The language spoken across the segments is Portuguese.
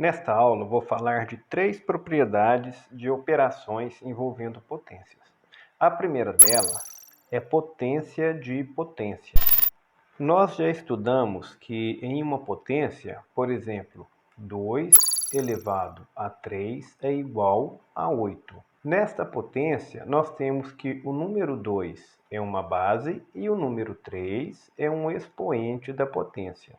Nesta aula, vou falar de três propriedades de operações envolvendo potências. A primeira delas é potência de potência. Nós já estudamos que em uma potência, por exemplo, 2 elevado a 3 é igual a 8. Nesta potência, nós temos que o número 2 é uma base e o número 3 é um expoente da potência.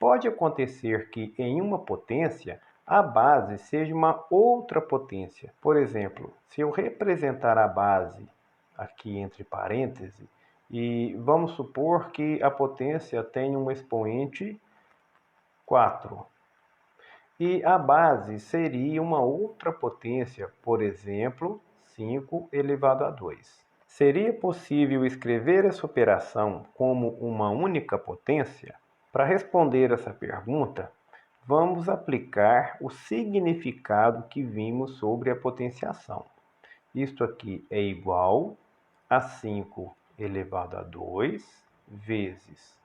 Pode acontecer que em uma potência a base seja uma outra potência. Por exemplo, se eu representar a base aqui entre parênteses, e vamos supor que a potência tem um expoente 4. E a base seria uma outra potência, por exemplo, 5 elevado a 2. Seria possível escrever essa operação como uma única potência? Para responder essa pergunta, vamos aplicar o significado que vimos sobre a potenciação. Isto aqui é igual a 5 elevado a 2 vezes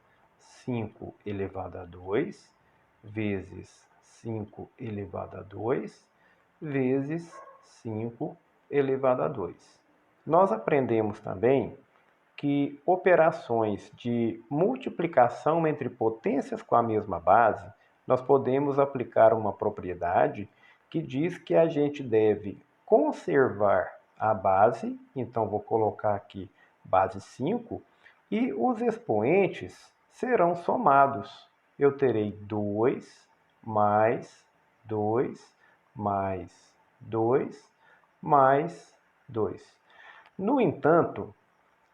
5 elevado a 2 vezes 5 elevado a 2 vezes 5 elevado a 2. Nós aprendemos também que operações de multiplicação entre potências com a mesma base, nós podemos aplicar uma propriedade que diz que a gente deve conservar a base, então vou colocar aqui base 5, e os expoentes serão somados. Eu terei 2 mais 2 mais 2 mais 2. No entanto,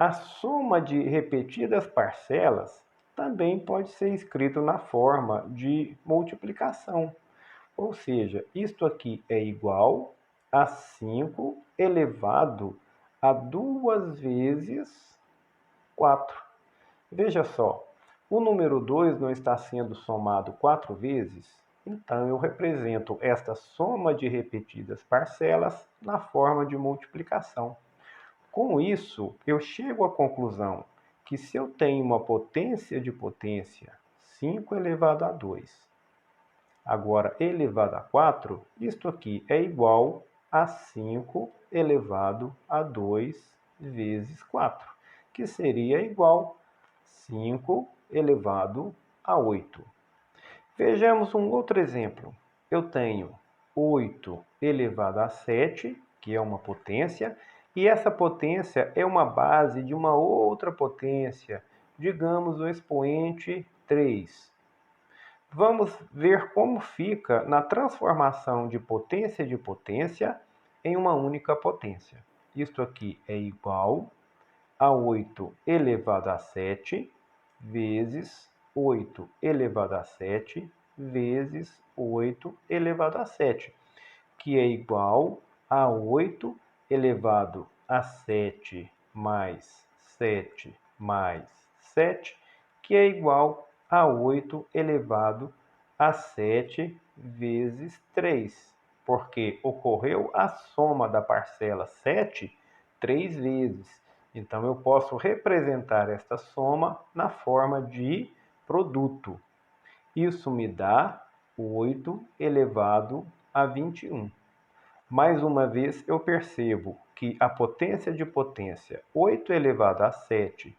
a soma de repetidas parcelas também pode ser escrito na forma de multiplicação. Ou seja, isto aqui é igual a 5 elevado a 2 vezes 4. Veja só, o número 2 não está sendo somado 4 vezes, então eu represento esta soma de repetidas parcelas na forma de multiplicação. Com isso, eu chego à conclusão que se eu tenho uma potência de potência 5 elevado a 2, agora elevado a 4, isto aqui é igual a 5 elevado a 2 vezes 4, que seria igual a 5 elevado a 8. Vejamos um outro exemplo. Eu tenho 8 elevado a 7, que é uma potência, e essa potência é uma base de uma outra potência, digamos o expoente 3. Vamos ver como fica na transformação de potência em uma única potência. Isto aqui é igual a 8 elevado a 7 vezes 8 elevado a 7 vezes 8 elevado a 7, que é igual a 8 elevado a 7 mais 7 mais 7, que é igual a 8 elevado a 7 vezes 3, porque ocorreu a soma da parcela 7 3 vezes. Então, eu posso representar esta soma na forma de produto. Isso me dá 8 elevado a 21. Mais uma vez, eu percebo que a potência de potência 8 elevado a 7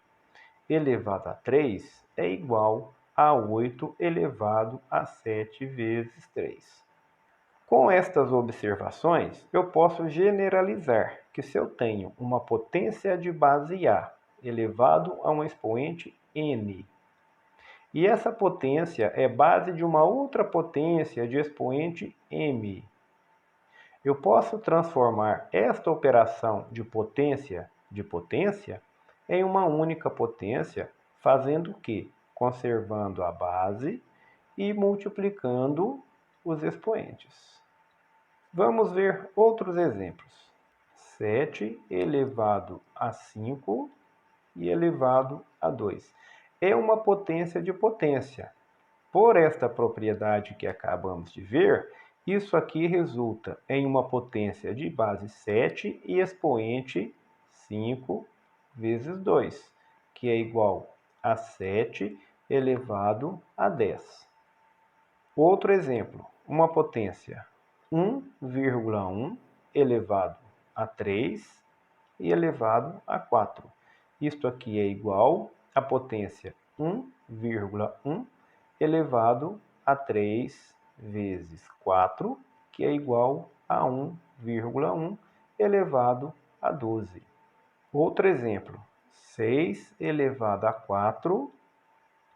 elevado a 3 é igual a 8 elevado a 7 vezes 3. Com estas observações, eu posso generalizar que se eu tenho uma potência de base A elevado a um expoente n, e essa potência é base de uma outra potência de expoente m, eu posso transformar esta operação de potência em uma única potência, fazendo o quê? Conservando a base e multiplicando os expoentes. Vamos ver outros exemplos. 7 elevado a 5 e elevado a 2. É uma potência de potência. Por esta propriedade que acabamos de ver, isso aqui resulta em uma potência de base 7 e expoente 5 vezes 2, que é igual a 7 elevado a 10. Outro exemplo, uma potência 1,1 elevado a 3 e elevado a 4. Isto aqui é igual à potência 1,1 elevado a 3 vezes 4, que é igual a 1,1 elevado a 12. Outro exemplo, 6 elevado a 4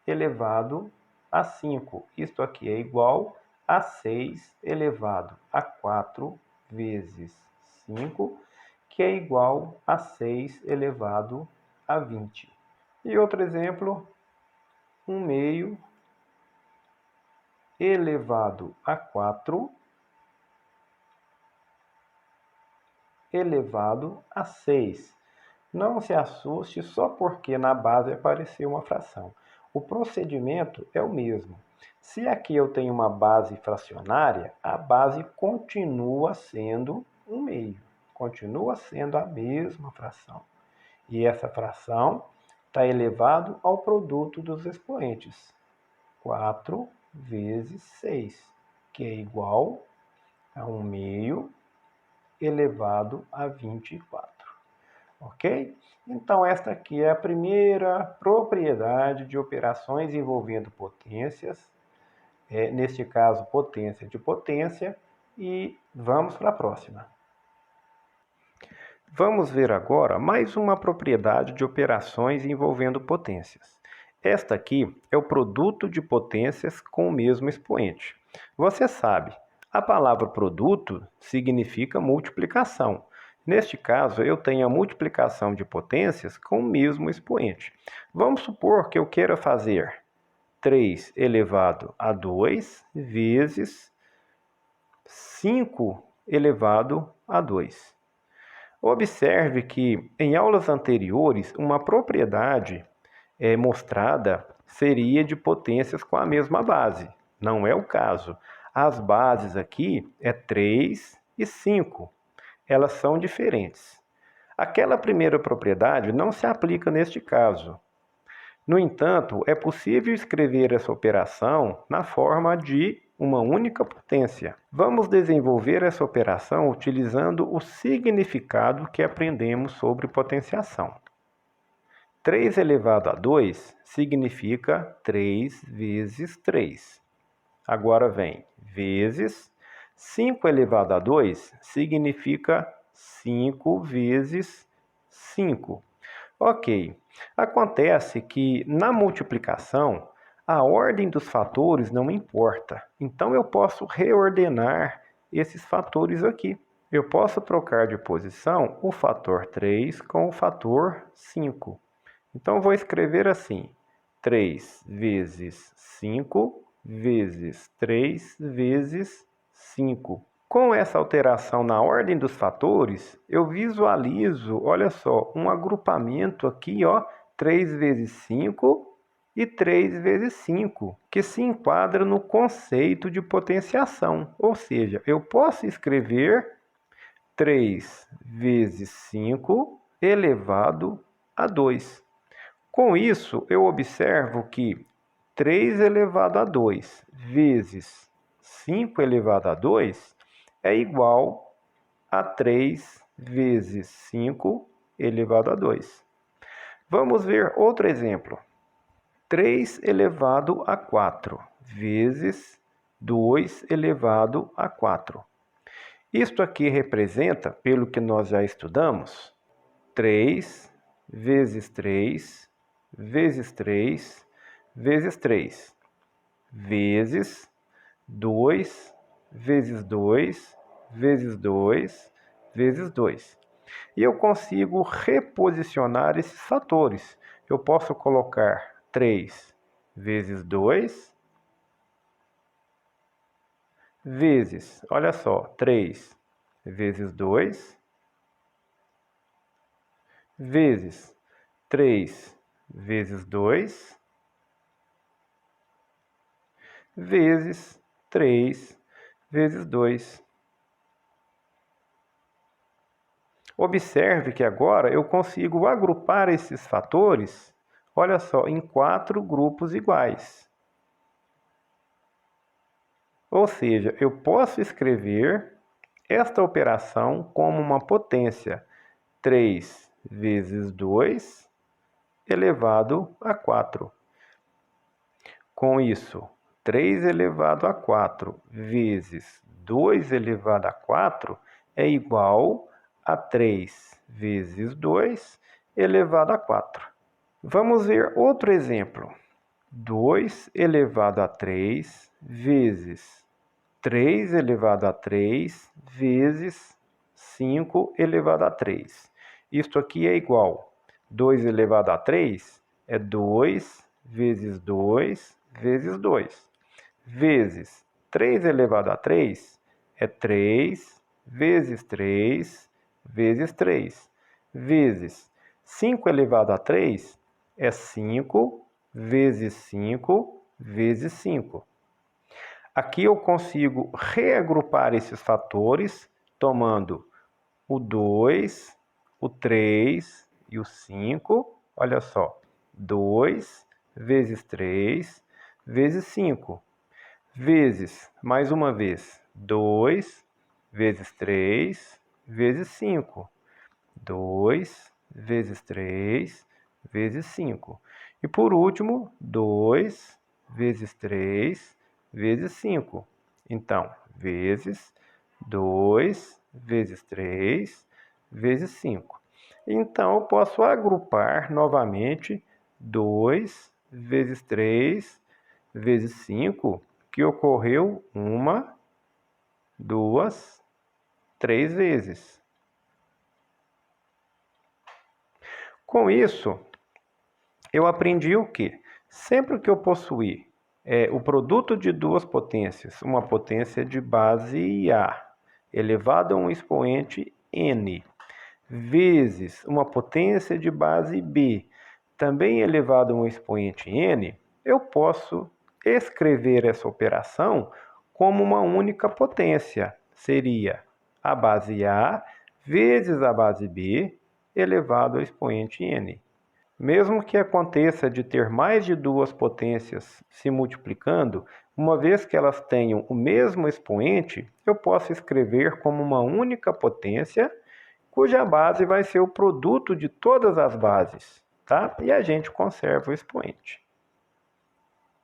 elevado a 5. Isto aqui é igual a 6 elevado a 4 vezes 5, que é igual a 6 elevado a 20. E outro exemplo, 1/2 elevado a 4 elevado a 6. Não se assuste só porque na base apareceu uma fração. O procedimento é o mesmo. Se aqui eu tenho uma base fracionária, a base continua sendo 1/2. Continua sendo a mesma fração. E essa fração está elevado ao produto dos expoentes. 4 vezes 6, que é igual a 1/2 elevado a 24. Ok? Então, esta aqui é a primeira propriedade de operações envolvendo potências, neste caso, potência de potência, e vamos para a próxima. Vamos ver agora mais uma propriedade de operações envolvendo potências. Esta aqui é o produto de potências com o mesmo expoente. Você sabe, a palavra produto significa multiplicação. Neste caso, eu tenho a multiplicação de potências com o mesmo expoente. Vamos supor que eu queira fazer 3 elevado a 2 vezes 5 elevado a 2. Observe que em aulas anteriores, uma propriedade mostrada seria de potências com a mesma base. Não é o caso. As bases aqui é 3 e 5. Elas são diferentes. Aquela primeira propriedade não se aplica neste caso. No entanto, é possível escrever essa operação na forma de uma única potência. Vamos desenvolver essa operação utilizando o significado que aprendemos sobre potenciação. 3 elevado a 2 significa 3 vezes 3. Agora vem vezes 5 elevado a 2 significa 5 vezes 5. Ok, acontece que na multiplicação a ordem dos fatores não importa, então eu posso reordenar esses fatores aqui. Eu posso trocar de posição o fator 3 com o fator 5. Então vou escrever assim, 3 vezes 5 vezes 3 vezes 5. Com essa alteração na ordem dos fatores, eu visualizo, olha só, um agrupamento aqui, ó, 3 vezes 5 e 3 vezes 5, que se enquadra no conceito de potenciação. Ou seja, eu posso escrever 3 vezes 5 elevado a 2. Com isso, eu observo que 3 elevado a 2 vezes 5 elevado a 2 é igual a 3 vezes 5 elevado a 2. Vamos ver outro exemplo. 3 elevado a 4 vezes 2 elevado a 4. Isto aqui representa, pelo que nós já estudamos, 3 vezes 3 vezes 3 vezes 3 vezes 2 vezes 2 vezes 2 vezes 2. E eu consigo reposicionar esses fatores. Eu posso colocar 3 vezes 2 vezes, olha só, 3 vezes 2 vezes 3 vezes 2 vezes 3 vezes 2. Observe que agora eu consigo agrupar esses fatores, olha só, em 4 grupos iguais. Ou seja, eu posso escrever esta operação como uma potência 3 vezes 2 elevado a 4. Com isso, 3 elevado a 4 vezes 2 elevado a 4 é igual a 3 vezes 2 elevado a 4. Vamos ver outro exemplo. 2 elevado a 3 vezes 3 elevado a 3 vezes 5 elevado a 3. Isto aqui é igual. 2 elevado a 3 é 2 vezes 2 vezes 2. Vezes 3 elevado a 3 é 3 vezes 3 vezes 3. Vezes 5 elevado a 3 é 5 vezes 5 vezes 5. Aqui eu consigo reagrupar esses fatores, tomando o 2, o 3 e o 5. Olha só, 2 vezes 3 vezes 5. Vezes, mais uma vez, 2 vezes 3 vezes 5. 2 vezes 3 vezes 5. E por último, 2 vezes 3 vezes 5. Então, vezes 2 vezes 3 vezes 5. Então, eu posso agrupar novamente 2 vezes 3 vezes 5, que ocorreu 1, 2, 3 vezes. Com isso, eu aprendi o quê? Sempre que eu possuir o produto de duas potências, uma potência de base A elevado a um expoente n, vezes uma potência de base B, também elevado a um expoente n, eu posso escrever essa operação como uma única potência. Seria a base A vezes a base B elevado ao expoente n. Mesmo que aconteça de ter mais de duas potências se multiplicando, uma vez que elas tenham o mesmo expoente, eu posso escrever como uma única potência, cuja base vai ser o produto de todas as bases, tá? E a gente conserva o expoente.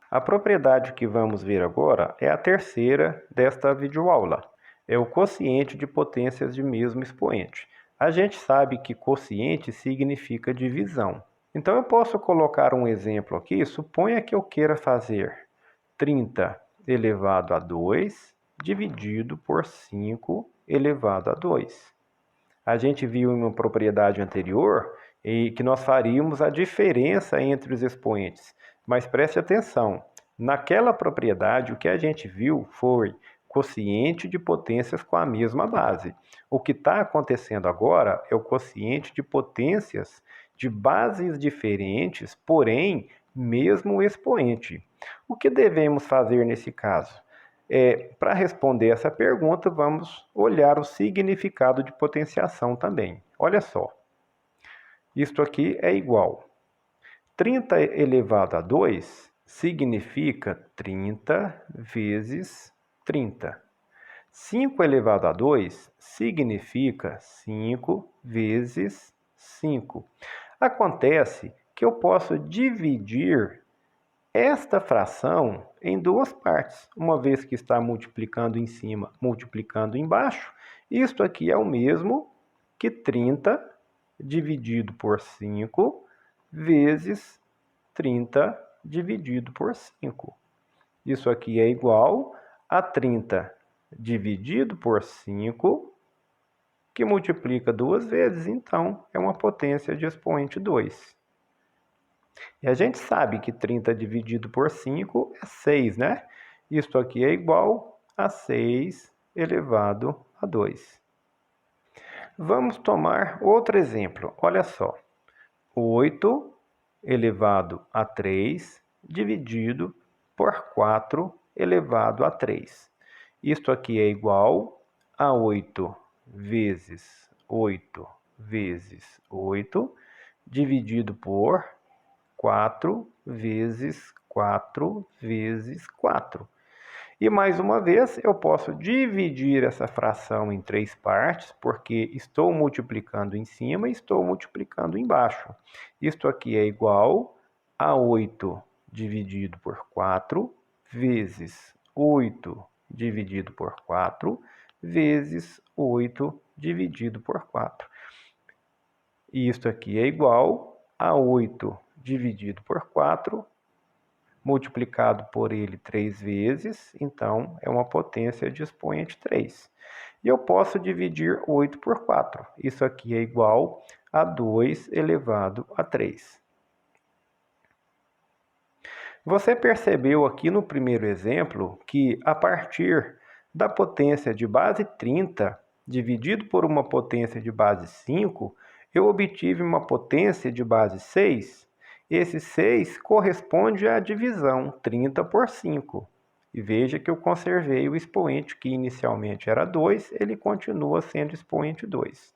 A propriedade que vamos ver agora é a terceira desta videoaula. É o quociente de potências de mesmo expoente. A gente sabe que quociente significa divisão. Então, eu posso colocar um exemplo aqui. Suponha que eu queira fazer 30 elevado a 2 dividido por 5 elevado a 2. A gente viu em uma propriedade anterior que nós faríamos a diferença entre os expoentes. Mas preste atenção, naquela propriedade o que a gente viu foi quociente de potências com a mesma base. O que está acontecendo agora é o quociente de potências de bases diferentes, porém, mesmo expoente. O que devemos fazer nesse caso? Para responder essa pergunta, vamos olhar o significado de potenciação também. Olha só, isto aqui é igual. 30 elevado a 2 significa 30 vezes 30. 5 elevado a 2 significa 5 vezes 5. Acontece que eu posso dividir esta fração em duas partes, uma vez que está multiplicando em cima, multiplicando embaixo. Isto aqui é o mesmo que 30 dividido por 5 vezes 30 dividido por 5. Isso aqui é igual a 30 dividido por 5, que multiplica duas vezes, então é uma potência de expoente 2. E a gente sabe que 30 dividido por 5 é 6, né? Isto aqui é igual a 6 elevado a 2. Vamos tomar outro exemplo. Olha só. 8 elevado a 3 dividido por 4 elevado a 3. Isto aqui é igual a 8 vezes 8 vezes 8 dividido por 4 vezes 4 vezes 4. E mais uma vez, eu posso dividir essa fração em 3 partes, porque estou multiplicando em cima e estou multiplicando embaixo. Isto aqui é igual a 8 dividido por 4, vezes 8 dividido por 4, vezes 8 dividido por 4. E isto aqui é igual a 8 dividido por 4, multiplicado por ele 3 vezes, então é uma potência de expoente 3. E eu posso dividir 8 por 4. Isso aqui é igual a 2 elevado a 3. Você percebeu aqui no primeiro exemplo que a partir da potência de base 30 dividido por uma potência de base 5, eu obtive uma potência de base 6. Esse 6 corresponde à divisão 30 por 5. E veja que eu conservei o expoente que inicialmente era 2, ele continua sendo expoente 2.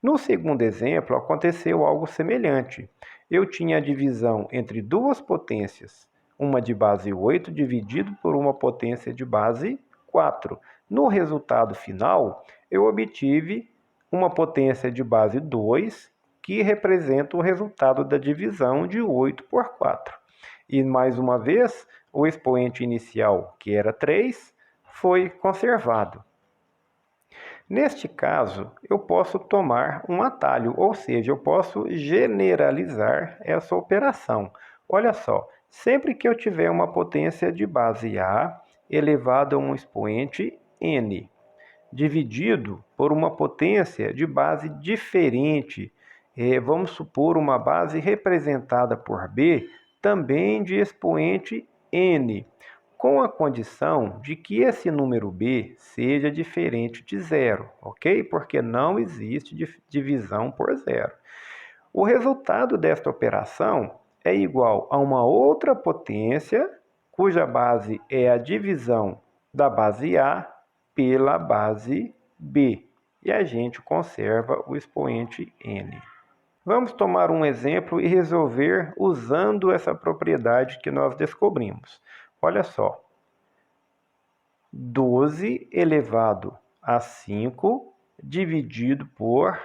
No segundo exemplo, aconteceu algo semelhante. Eu tinha a divisão entre duas potências, uma de base 8 dividido por uma potência de base 4. No resultado final, eu obtive uma potência de base 2, que representa o resultado da divisão de 8 por 4. E mais uma vez, o expoente inicial, que era 3, foi conservado. Neste caso, eu posso tomar um atalho, ou seja, eu posso generalizar essa operação. Olha só, sempre que eu tiver uma potência de base A elevado a um expoente n, dividido por uma potência de base diferente, vamos supor uma base representada por B, também de expoente n, com a condição de que esse número B seja diferente de zero, ok? Porque não existe divisão por zero. O resultado desta operação é igual a uma outra potência, cuja base é a divisão da base A pela base B. E a gente conserva o expoente n. Vamos tomar um exemplo e resolver usando essa propriedade que nós descobrimos. Olha só, 12 elevado a 5 dividido por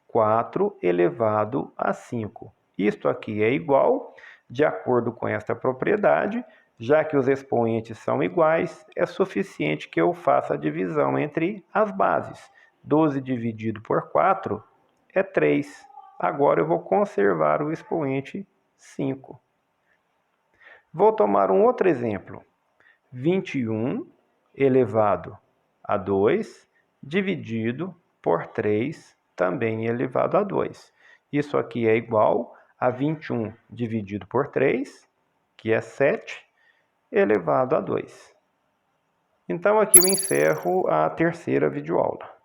4 elevado a 5. Isto aqui é igual, de acordo com esta propriedade, já que os expoentes são iguais, é suficiente que eu faça a divisão entre as bases. 12 dividido por 4 é 3. Agora eu vou conservar o expoente 5. Vou tomar um outro exemplo. 21 elevado a 2 dividido por 3, também elevado a 2. Isso aqui é igual a 21 dividido por 3, que é 7, elevado a 2. Então, aqui eu encerro a terceira videoaula.